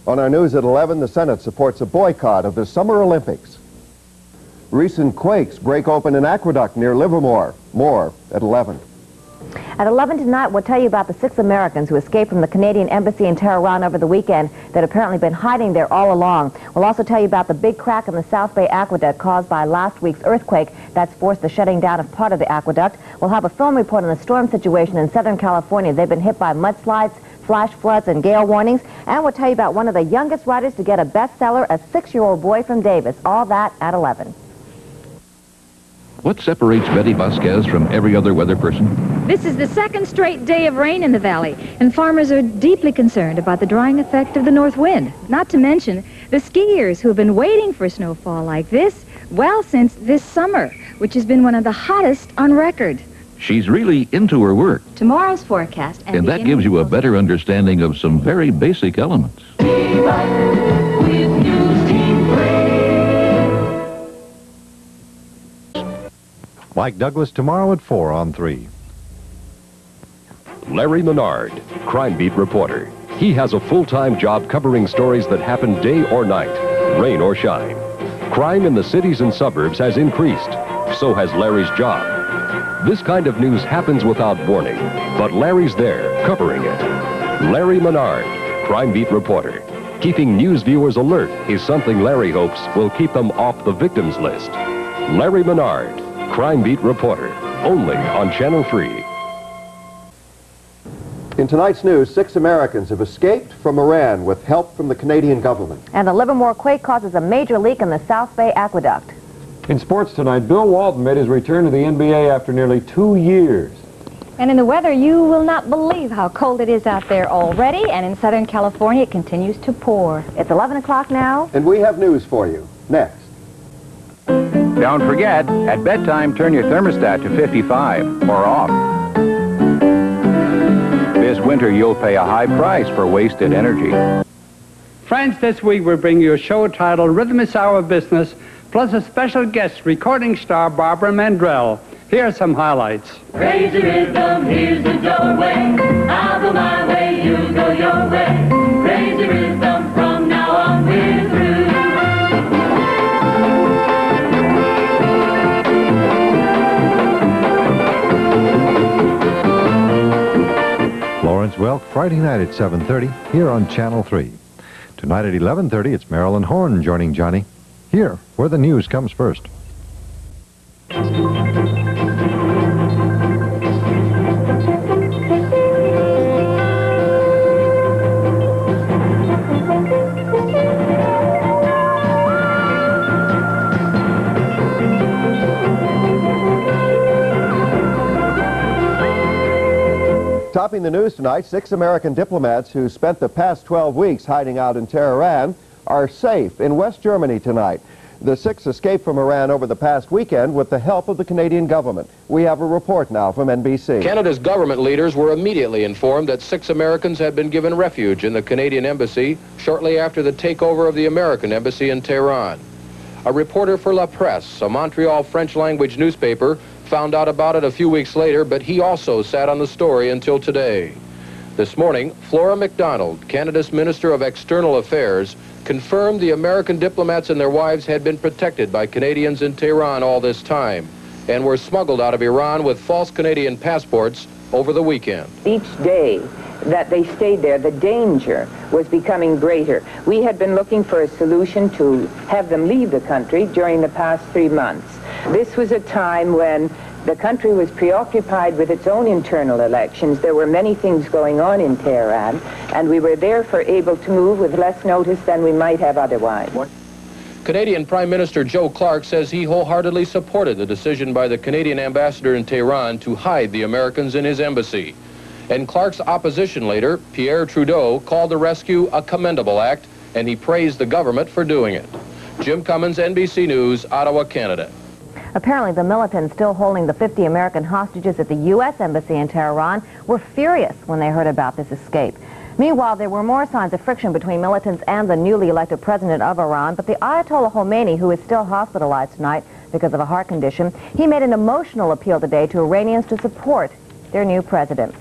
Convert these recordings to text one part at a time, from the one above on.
On our news at 11, the Senate supports a boycott of the Summer Olympics. Recent quakes break open an aqueduct near Livermore. More at 11. At 11 tonight, we'll tell you about the 6 Americans who escaped from the Canadian embassy in Tehran over the weekend that apparently been hiding there all along. We'll also tell you about the big crack in the South Bay aqueduct caused by last week's earthquake that's forced the shutting down of part of the aqueduct. We'll have a film report on the storm situation in Southern California. They've been hit by mudslides, flash floods, and gale warnings. And we'll tell you about one of the youngest writers to get a bestseller, a 6-year-old boy from Davis. All that at 11. What separates Betty Vasquez from every other weather person? This is the second straight day of rain in the valley, and farmers are deeply concerned about the drying effect of the north wind. Not to mention the skiers who have been waiting for snowfall like this, well, since this summer, which has been one of the hottest on record. She's really into her work. Tomorrow's forecast... And that gives you a better understanding of some very basic elements. Mike Douglas tomorrow at 4 on 3. Larry Menard, crime beat reporter. He has a full-time job covering stories that happen day or night, rain or shine. Crime in the cities and suburbs has increased. So has Larry's job. This kind of news happens without warning, but Larry's there covering it. Larry Menard, crime beat reporter. Keeping news viewers alert is something Larry hopes will keep them off the victims list. Larry Menard, crime beat reporter, only on Channel 3. In tonight's news, 6 Americans have escaped from Iran with help from the Canadian government. And the Livermore quake causes a major leak in the South Bay aqueduct. In sports tonight, Bill Walton made his return to the NBA after nearly 2 years. And in the weather, you will not believe how cold it is out there already, and in Southern California, it continues to pour. It's 11 o'clock now. And we have news for you. Next. Don't forget, at bedtime, turn your thermostat to 55 or off. This winter, you'll pay a high price for wasted energy. Friends, this week we bring you a show titled Rhythm is Our Business, plus a special guest, recording star Barbara Mandrell. Here are some highlights. Crazy rhythm, here's the doorway. I'll go my way, you go your way. Crazy rhythm, from now on we're through. Lawrence Welk, Friday night at 7:30, here on Channel 3. Tonight at 11:30, it's Marilyn Horn joining Johnny, here where the news comes first. Topping the news tonight, 6 American diplomats who spent the past 12 weeks hiding out in Tehran are safe in West Germany tonight. The 6 escaped from Iran over the past weekend with the help of the Canadian government. We have a report now from NBC. Canada's government leaders were immediately informed that 6 Americans had been given refuge in the Canadian embassy shortly after the takeover of the American embassy in Tehran. A reporter for La Presse, a Montreal French-language newspaper, found out about it a few weeks later, but he also sat on the story until today. This morning, Flora MacDonald, Canada's Minister of External Affairs, confirmed the American diplomats and their wives had been protected by Canadians in Tehran all this time and were smuggled out of Iran with false Canadian passports over the weekend. Each day that they stayed there, the danger was becoming greater. We had been looking for a solution to have them leave the country during the past 3 months. This was a time when the country was preoccupied with its own internal elections. There were many things going on in Tehran, and we were therefore able to move with less notice than we might have otherwise. Canadian Prime Minister Joe Clark says he wholeheartedly supported the decision by the Canadian ambassador in Tehran to hide the Americans in his embassy. And Clark's opposition leader, Pierre Trudeau, called the rescue a commendable act, and he praised the government for doing it. Jim Cummins, NBC News, Ottawa, Canada. Apparently, the militants still holding the 50 American hostages at the U.S. Embassy in Tehran were furious when they heard about this escape. Meanwhile, there were more signs of friction between militants and the newly elected president of Iran, but the Ayatollah Khomeini, who is still hospitalized tonight because of a heart condition, he made an emotional appeal today to Iranians to support their new president.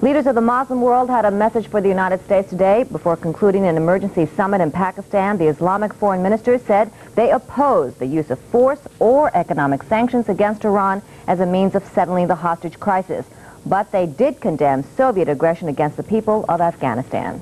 Leaders of the Muslim world had a message for the United States today. Before concluding an emergency summit in Pakistan, the Islamic foreign minister said they oppose the use of force or economic sanctions against Iran as a means of settling the hostage crisis. But they did condemn Soviet aggression against the people of Afghanistan.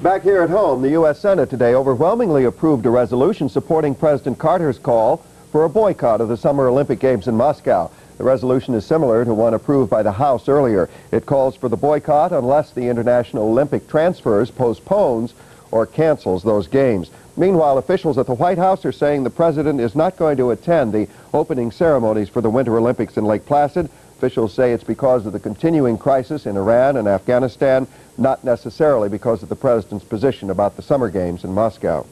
Back here at home, the U.S. Senate today overwhelmingly approved a resolution supporting President Carter's call for a boycott of the Summer Olympic Games in Moscow. The resolution is similar to one approved by the House earlier. It calls for the boycott unless the International Olympic Transfers postpones or cancels those games. Meanwhile, officials at the White House are saying the president is not going to attend the opening ceremonies for the Winter Olympics in Lake Placid. Officials say it's because of the continuing crisis in Iran and Afghanistan, not necessarily because of the president's position about the Summer Games in Moscow.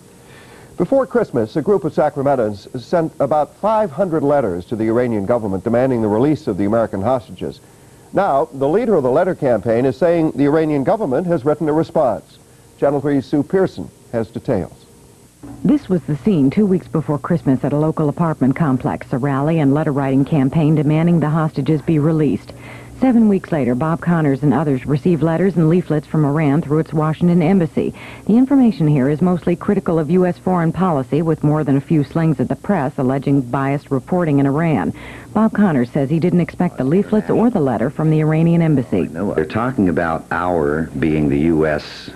Before Christmas, a group of Sacramentans sent about 500 letters to the Iranian government demanding the release of the American hostages. Now, the leader of the letter campaign is saying the Iranian government has written a response. Channel 3's Sue Pearson has details. This was the scene 2 weeks before Christmas at a local apartment complex, a rally and letter-writing campaign demanding the hostages be released. 7 weeks later, Bob Connors and others received letters and leaflets from Iran through its Washington embassy. The information here is mostly critical of U.S. foreign policy, with more than a few slings at the press alleging biased reporting in Iran. Bob Connors says he didn't expect the leaflets or the letter from the Iranian embassy. They're talking about our being the U.S.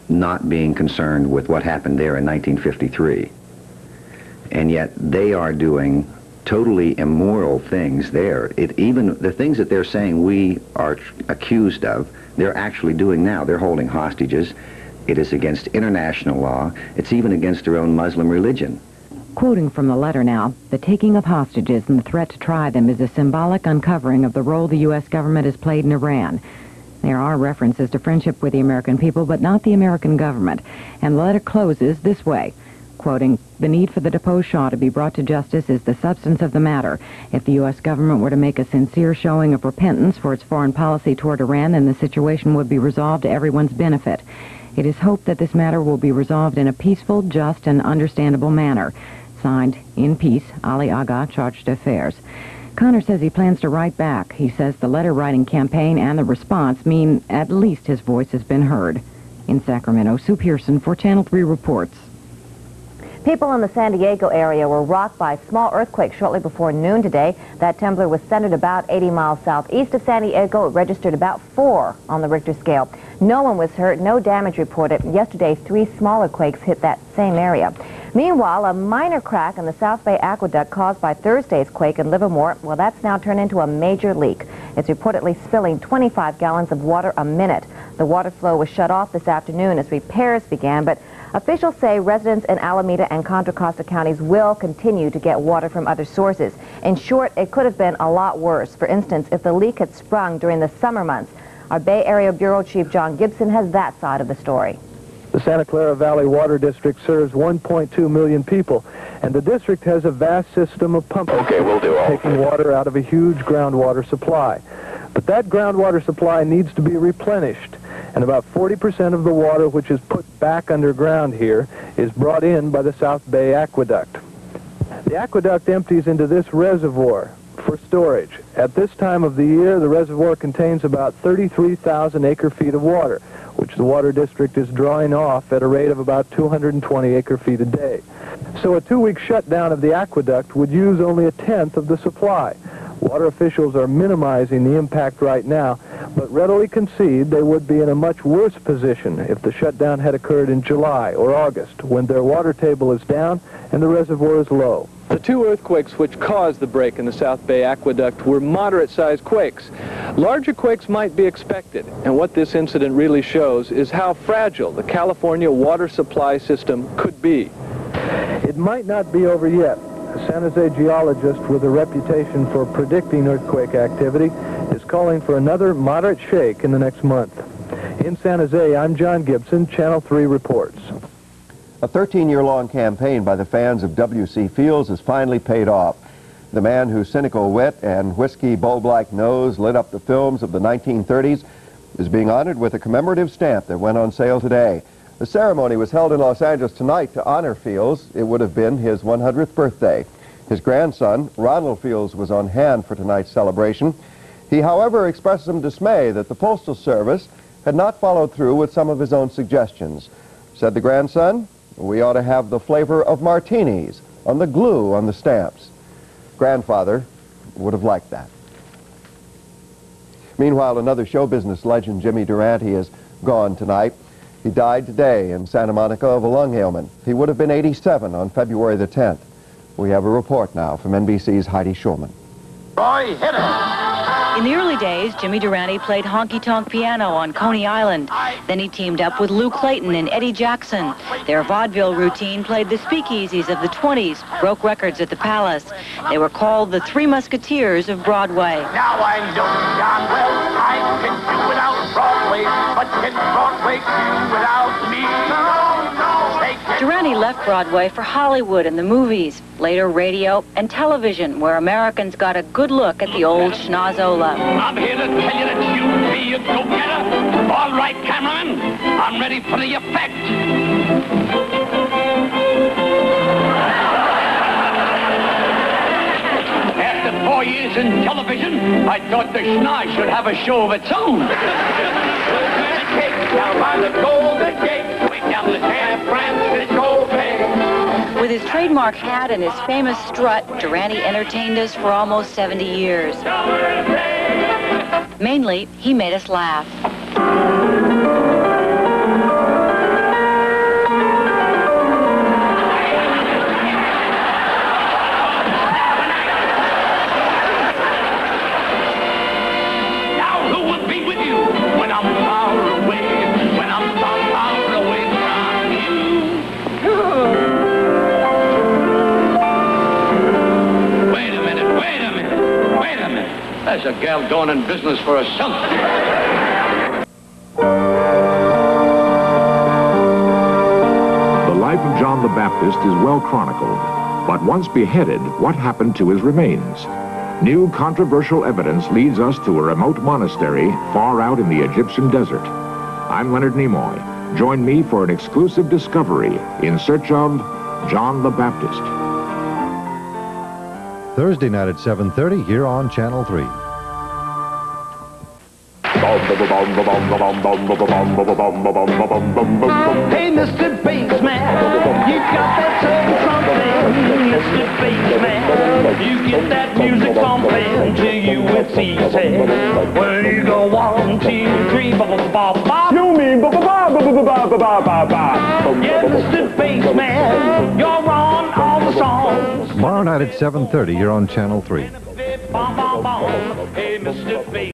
Not being concerned with what happened there in 1953. And yet they are doing totally immoral things there. Even the things that they're saying we are accused of, they're actually doing now. They're holding hostages. It is against international law. It's even against their own Muslim religion. Quoting from the letter now, the taking of hostages and the threat to try them is a symbolic uncovering of the role the U.S. government has played in Iran. There are references to friendship with the American people, but not the American government. And the letter closes this way, quoting, "The need for the deposed Shah to be brought to justice is the substance of the matter. If the U.S. government were to make a sincere showing of repentance for its foreign policy toward Iran, then the situation would be resolved to everyone's benefit. It is hoped that this matter will be resolved in a peaceful, just, and understandable manner." Signed, in peace, Ali Agha, Charge d'Affaires. Connor says he plans to write back. He says the letter-writing campaign and the response mean at least his voice has been heard. In Sacramento, Sue Pearson for Channel 3 reports. People in the San Diego area were rocked by a small earthquake shortly before noon today. That trembler was centered about 80 miles southeast of San Diego. It registered about 4 on the Richter scale. No one was hurt, no damage reported. Yesterday, 3 smaller quakes hit that same area. Meanwhile, a minor crack in the South Bay Aqueduct caused by Thursday's quake in Livermore, well, that's now turned into a major leak. It's reportedly spilling 25 gallons of water a minute. The water flow was shut off this afternoon as repairs began, but officials say residents in Alameda and Contra Costa counties will continue to get water from other sources. In short, it could have been a lot worse. For instance, if the leak had sprung during the summer months. Our Bay Area Bureau Chief John Gibson has that side of the story. The Santa Clara Valley Water District serves 1.2 million people, and the district has a vast system of pumping, taking water out of a huge groundwater supply. But that groundwater supply needs to be replenished, and about 40% of the water which is put back underground here is brought in by the South Bay Aqueduct. The aqueduct empties into this reservoir for storage. At this time of the year, the reservoir contains about 33,000 acre-feet of water, which the Water District is drawing off at a rate of about 220 acre-feet a day. So a 2-week shutdown of the aqueduct would use only a tenth of the supply. Water officials are minimizing the impact right now, but readily concede they would be in a much worse position if the shutdown had occurred in July or August, when their water table is down and the reservoir is low. The 2 earthquakes which caused the break in the South Bay Aqueduct were moderate-sized quakes. Larger quakes might be expected, and what this incident really shows is how fragile the California water supply system could be. It might not be over yet. A San Jose geologist with a reputation for predicting earthquake activity is calling for another moderate shake in the next month. In San Jose, I'm John Gibson, Channel 3 reports. A 13-year-long campaign by the fans of W.C. Fields has finally paid off. The man whose cynical wit and whiskey bulb-like nose lit up the films of the 1930s is being honored with a commemorative stamp that went on sale today. The ceremony was held in Los Angeles tonight to honor Fields. It would have been his 100th birthday. His grandson, Ronald Fields, was on hand for tonight's celebration. He, however, expressed some dismay that the Postal Service had not followed through with some of his own suggestions. Said the grandson, "We ought to have the flavor of martinis on the glue on the stamps." Grandfather would have liked that. Meanwhile, another show business legend, Jimmy Durante, is gone tonight. He died today in Santa Monica of a lung ailment. He would have been 87 on February the 10th. We have a report now from NBC's Heidi Schulman. Roy, hit it! In the early days, Jimmy Durante played honky-tonk piano on Coney Island. Then he teamed up with Lou Clayton and Eddie Jackson. Their vaudeville routine played the speakeasies of the 20s, broke records at the Palace. They were called the Three Musketeers of Broadway. Now I know darn well I can do without Broadway, but can Broadway do without me? Durante left Broadway for Hollywood and the movies, later radio and television, where Americans got a good look at the old schnozola. I'm here to tell you that you'll be a go-getter. All right, cameraman, I'm ready for the effect. After 4 years in television, I thought the schnoz should have a show of its own. The cake down by the Golden Gate, way down the San Francisco Bay. With his trademark hat and his famous strut, Durante entertained us for almost 70 years. Mainly, he made us laugh. Now who will be with you when I'm far away, when I'm far away from you? Wait a minute, wait a minute, wait a minute. There's a gal going in business for herself. The life of John the Baptist is well chronicled, but once beheaded, what happened to his remains? New controversial evidence leads us to a remote monastery far out in the Egyptian desert. I'm Leonard Nimoy. Join me for an exclusive discovery in search of John the Baptist. Thursday night at 7:30 here on Channel 3. Hey, Mr. Bassman, you got that something, Mr. Bassman. You get that music bumping till you with teases. Well, you go 1, 2, 3, ba-ba-ba-ba. You mean ba-ba-ba-ba-ba-ba-ba-ba. Yeah, Mr. Bassman, you're on all the songs. Tomorrow night at 7:30 here on Channel 3. Hey, Mr. Bass.